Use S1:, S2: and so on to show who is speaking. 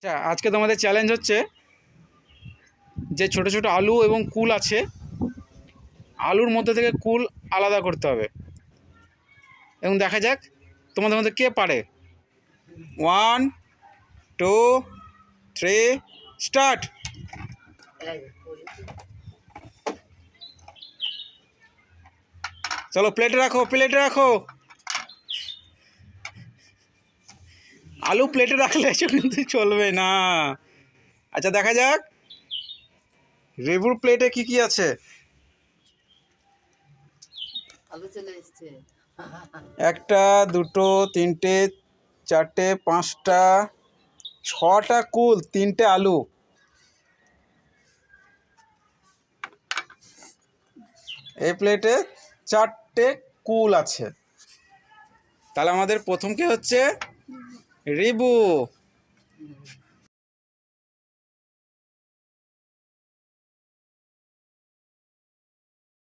S1: আচ্ছা, আজকে তোমাদের চ্যালেঞ্জ হচ্ছে যে ছোট ছোট আলু এবং কুল আছে, আলুর মধ্যে থেকে কুল আলাদা করতে হবে এবং দেখা যাক তোমাদের মধ্যে কে পারে। 1 2 3 স্টার্ট। চলো প্লেটে রাখো, প্লেটে রাখো। আলু প্লেটে রাখলে কিন্তু চলবে না। আচ্ছা দেখা যাক রেবুর প্লেটে কি কি আছে। একটা, দুটো, তিনটে, চারটে, পাঁচটা, ছটা কুল, তিনটে আলু। এই প্লেটে চারটে কুল আছে। তাহলে আমাদের প্রথম কে হচ্ছে রিবু।